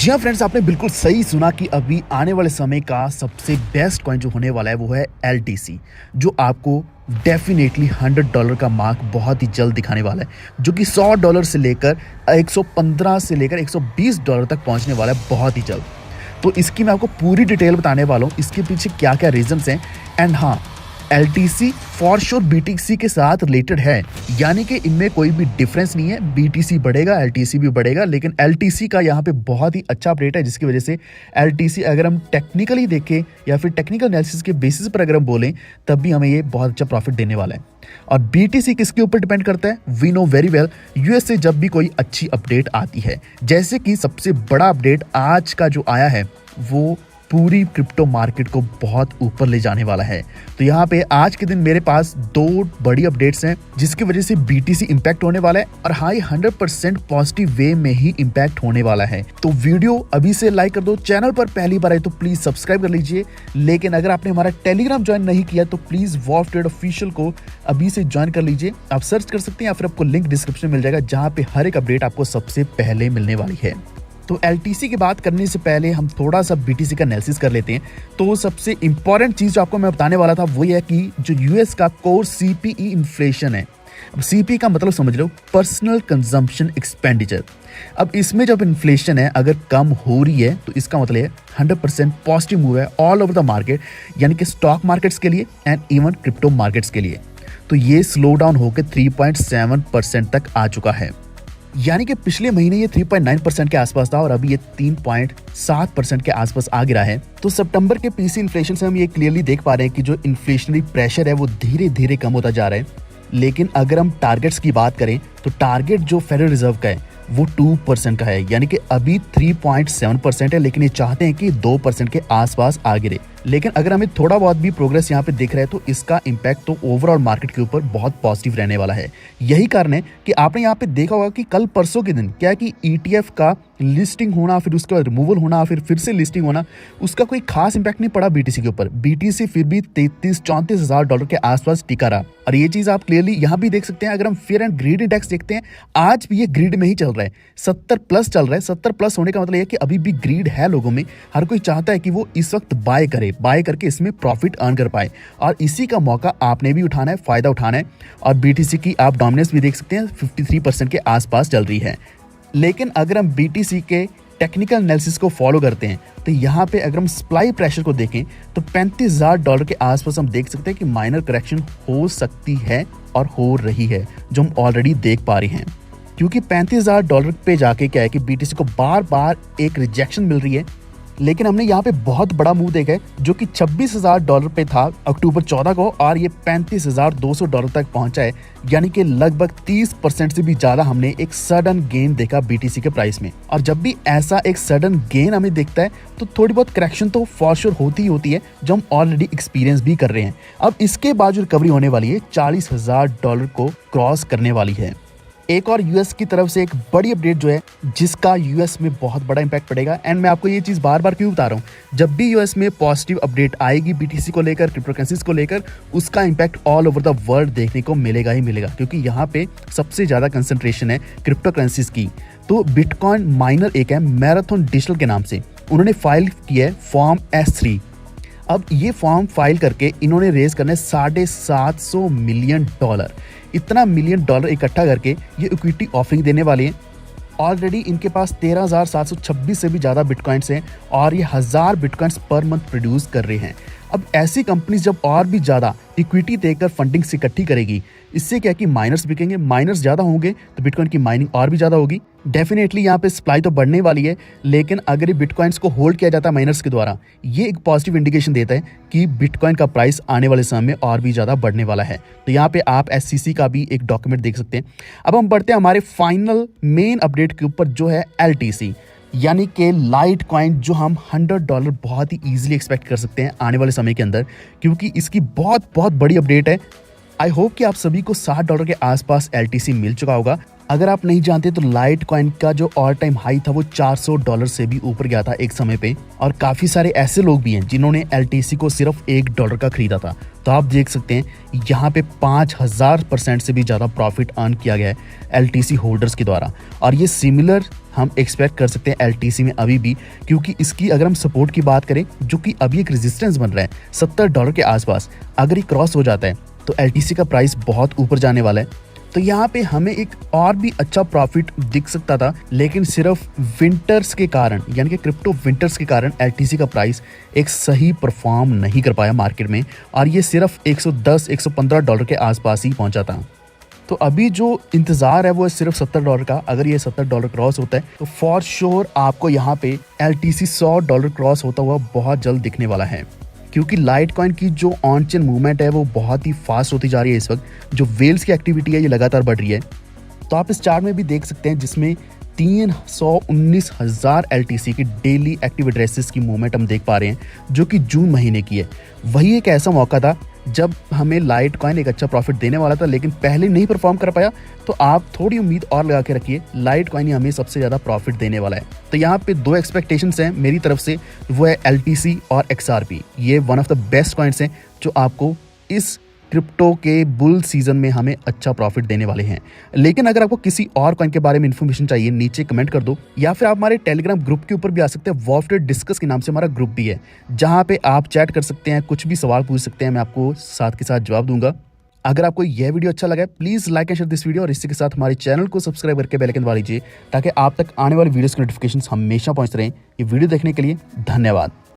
जी हाँ फ्रेंड्स, आपने बिल्कुल सही सुना कि अभी आने वाले समय का सबसे बेस्ट कॉइन जो होने वाला है वो है LTC, जो आपको डेफिनेटली $100 का मार्क बहुत ही जल्द दिखाने वाला है, जो कि $100 से लेकर 115 से लेकर $120 तक पहुंचने वाला है बहुत ही जल्द। तो इसकी मैं आपको पूरी डिटेल बताने वाला हूँ, इसके पीछे क्या क्या रीजंस हैं। एंड हाँ, LTC फॉर श्योर BTC के साथ रिलेटेड है, यानी कि इनमें कोई भी डिफरेंस नहीं है। BTC बढ़ेगा, LTC भी बढ़ेगा, लेकिन LTC का यहाँ पे बहुत ही अच्छा अपडेट है, जिसकी वजह से LTC अगर हम टेक्निकली देखें या फिर टेक्निकल एनालिसिस के बेसिस पर अगर हम बोलें, तब भी हमें ये बहुत अच्छा प्रॉफिट देने वाला है। और BTC किसके ऊपर डिपेंड करता है? We know very well, US से जब भी कोई अच्छी अपडेट आती है, जैसे कि सबसे बड़ा अपडेट आज का जो आया है वो पूरी क्रिप्टो मार्केट को बहुत ऊपर ले जाने वाला है। तो यहाँ पे आज के दिन मेरे पास दो बड़ी अपडेट्स हैं, जिसकी वजह से BTC इंपैक्ट होने वाला है, और हाँ, ये 100% पॉजिटिव वे में ही इंपैक्ट होने वाला है। तो वीडियो अभी से लाइक कर दो, चैनल पर पहली बार आए तो प्लीज सब्सक्राइब कर लीजिए। लेकिन अगर आपने हमारा टेलीग्राम ज्वाइन नहीं किया तो प्लीज वॉफ ट्रेड ऑफिशियल को अभी से ज्वाइन कर लीजिए। आप सर्च कर सकते हैं या फिर आपको लिंक डिस्क्रिप्शन में मिल जाएगा, जहाँ पे हर एक अपडेट आपको सबसे पहले मिलने वाली है। तो LTC की बात करने से पहले हम थोड़ा सा BTC का एनालिसिस कर लेते हैं। तो सबसे इंपॉर्टेंट चीज जो आपको मैं बताने वाला था वो ये है कि जो यूएस का कोर CPI इन्फ्लेशन है। अब CPI का मतलब समझ लो, पर्सनल कंजम्पशन एक्सपेंडिचर। अब इसमें जब इन्फ्लेशन है अगर कम हो रही है तो इसका मतलब है 100% पॉजिटिव मूव है ऑल ओवर द मार्केट, यानी कि स्टॉक मार्केट्स के लिए एंड इवन क्रिप्टो मार्केट्स के लिए। तो ये स्लो डाउन होकर 3.7% तक आ चुका है, यानी कि पिछले महीने ये 3.9% के आसपास था और अभी ये 3.7% के आसपास आ गिरा है। तो सितंबर के PC इन्फ्लेशन से हम ये क्लियरली देख पा रहे हैं कि जो इन्फ्लेशनरी प्रेशर है वो धीरे धीरे कम होता जा रहा है। लेकिन अगर हम टारगेट्स की बात करें तो टारगेट जो फेडरल रिजर्व का है वो 2% का है, यानी कि अभी 3.7% है, लेकिन ये चाहते हैं कि 2% के आसपास आ गिरे। लेकिन अगर हमें थोड़ा बहुत भी प्रोग्रेस यहाँ पे दिख रहा है तो इसका इम्पैक्ट तो ओवरऑल मार्केट के ऊपर बहुत पॉजिटिव रहने वाला है। यही कारण है कि आपने यहाँ पे देखा होगा कि कल परसों के दिन क्या है कि ETF का लिस्टिंग होना, फिर उसके बाद रिमूवल होना, फिर से लिस्टिंग होना, उसका कोई खास इंपैक्ट नहीं पड़ा BTC के ऊपर। BTC फिर भी $33-34 हज़ार के आसपास टिका रहा। और ये चीज आप क्लियरली यहाँ भी देख सकते हैं। अगर हम फियर एंड ग्रीड इंडेक्स देखते हैं, आज भी ये ग्रीड में ही चल रहा है, 70+ चल रहा है। 70+ होने का मतलब ये कि अभी भी ग्रीड है लोगों में। हर कोई चाहता है कि वो इस वक्त बाय करे, बाय करके इसमें प्रॉफिट अर्न कर पाए, और इसी का मौका आपने भी उठाना है, फायदा उठाना है। और BTC की आप डोमिनेंस भी देख सकते हैं, 53% के आसपास चल रही है। लेकिन अगर हम BTC के टेक्निकल एनालिसिस को फॉलो करते हैं तो यहाँ पे अगर हम सप्लाई प्रेशर को देखें तो $35,000 के आसपास हम देख सकते हैं कि माइनर करेक्शन हो सकती है और हो रही है, जो हम ऑलरेडी देख पा रहे हैं। क्योंकि $35,000 पे जाके क्या है कि BTC को बार बार एक रिजेक्शन मिल रही है। लेकिन हमने यहाँ पे बहुत बड़ा मूव देखा है, जो कि $26,000 पे था अक्टूबर 14 को, और ये $35,200 तक पहुंचा है, यानी कि लगभग 30% से भी ज्यादा हमने एक सडन गेन देखा BTC के प्राइस में। और जब भी ऐसा एक सडन गेन हमें दिखता है तो थोड़ी बहुत करेक्शन तो फॉर श्योर होती ही होती है, जो हम ऑलरेडी एक्सपीरियंस भी कर रहे हैं। अब इसके बाद जो रिकवरी होने वाली है $40,000 को क्रॉस करने वाली है। एक और यूएस की तरफ से एक बड़ी अपडेट जो है, जिसका यूएस में बहुत बड़ा इंपैक्ट पड़ेगा। एंड मैं आपको ये चीज़ बार बार क्यों बता रहा हूँ, जब भी यूएस में पॉजिटिव अपडेट आएगी BTC को लेकर, क्रिप्टो करेंसीज को लेकर, उसका impact all over the world देखने को मिलेगा ही मिलेगा, क्योंकि यहाँ पे सबसे ज़्यादा कंसंट्रेशन है क्रिप्टो करेंसीज की। तो बिटकॉइन माइनर एक है मैराथन डिजिटल के नाम से, उन्होंने फाइल किया है फॉर्म S3। अब ये फॉर्म फाइल करके इन्होंने रेज करना है $750 मिलियन। इतना $1 मिलियन इकट्ठा करके ये इक्विटी ऑफरिंग देने वाले हैं। ऑलरेडी इनके पास 13,726 से भी ज़्यादा बिटकॉइंस हैं, और ये 1000 बिटकॉइंस पर मंथ प्रोड्यूस कर रहे हैं। अब ऐसी कंपनीज जब और भी ज़्यादा इक्विटी देकर फंडिंग से इकट्ठी करेगी, इससे क्या कि माइनर्स बिकेंगे, माइनर्स ज़्यादा होंगे तो बिटकॉइन की माइनिंग और भी ज़्यादा होगी। डेफिनेटली यहाँ पे सप्लाई तो बढ़ने वाली है, लेकिन अगर ये बिटकॉइंस को होल्ड किया जाता है माइनर्स के द्वारा, ये एक पॉजिटिव इंडिकेशन देता है कि बिटकॉइन का प्राइस आने वाले समय में और भी ज़्यादा बढ़ने वाला है। तो यहाँ पे आप SEC का भी एक डॉक्यूमेंट देख सकते हैं। अब हम बढ़ते हैं हमारे फाइनल मेन अपडेट के ऊपर, जो है LTC, यानी कि लाइट कॉइन, जो हम $100 बहुत ही ईजिली एक्सपेक्ट कर सकते हैं आने वाले समय के अंदर, क्योंकि इसकी बहुत बहुत बड़ी अपडेट है। आई होप कि आप सभी को $60 के आसपास LTC मिल चुका होगा। अगर आप नहीं जानते तो लाइट कॉइन का जो ऑल टाइम हाई था वो $400 से भी ऊपर गया था एक समय पे, और काफी सारे ऐसे लोग भी हैं जिन्होंने LTC को सिर्फ $1 का खरीदा था। तो आप देख सकते हैं यहाँ पे 5000% से भी ज्यादा प्रॉफिट अर्न किया गया है LTC होल्डर्स के द्वारा। और ये सिमिलर हम एक्सपेक्ट कर सकते हैं एलटीसी में अभी भी, क्योंकि इसकी अगर हम सपोर्ट की बात करें जो कि अभी एक रेजिस्टेंस बन रहा है $70 के आसपास, अगर ये क्रॉस हो जाता है तो एलटीसी का प्राइस बहुत ऊपर जाने वाला है। तो यहाँ पे हमें एक और भी अच्छा प्रॉफिट दिख सकता था, लेकिन सिर्फ विंटर्स के कारण, यानी कि क्रिप्टो विंटर्स के कारण एलटीसी का प्राइस एक सही परफॉर्म नहीं कर पाया मार्केट में, और ये सिर्फ $110-115 के आसपास ही पहुंचा था। तो अभी जो इंतज़ार है वो है सिर्फ $70 का। अगर ये $70 क्रॉस होता है तो फॉर श्योर आपको यहाँ पे एलटीसी $100 क्रॉस होता हुआ बहुत जल्द दिखने वाला है, क्योंकि लाइट कॉइन की जो ऑन चेन मूवमेंट है वो बहुत ही फास्ट होती जा रही है इस वक्त। जो वेल्स की एक्टिविटी है ये लगातार बढ़ रही है। तो आप इस चार्ट में भी देख सकते हैं जिसमें 319,000 एलटीसी की डेली एक्टिव एड्रेसेस की मूवमेंट हम देख पा रहे हैं, जो कि जून महीने की है। वही एक ऐसा मौका था जब हमें लाइट कॉइन एक अच्छा प्रॉफिट देने वाला था, लेकिन पहले नहीं परफॉर्म कर पाया। तो आप थोड़ी उम्मीद और लगा के रखिए, लाइट कॉइन ही हमें सबसे ज़्यादा प्रॉफिट देने वाला है। तो यहाँ पे 2 एक्सपेक्टेशंस हैं मेरी तरफ से, वो है एलटीसी और एक्सआरपी। ये one of the best coins हैं जो आपको इस क्रिप्टो के बुल सीजन में हमें अच्छा प्रॉफिट देने वाले हैं। लेकिन अगर आपको किसी और कॉइन के बारे में इन्फॉर्मेशन चाहिए नीचे कमेंट कर दो, या फिर आप हमारे टेलीग्राम ग्रुप के ऊपर भी आ सकते हैं। वॉल्फ ट्रेड डिस्कस के नाम से हमारा ग्रुप भी है, जहां पे आप चैट कर सकते हैं, कुछ भी सवाल पूछ सकते हैं, मैं आपको साथ के साथ जवाब दूंगा। अगर आपको यह वीडियो अच्छा लगा है please like and share this video, और इसी के साथ हमारे चैनल को सब्सक्राइब करके बेल आइकन दबा लीजिए, ताकि आप तक आने वाले वीडियोस की नोटिफिकेशन हमेशा पहुंचते रहें। ये वीडियो देखने के लिए धन्यवाद।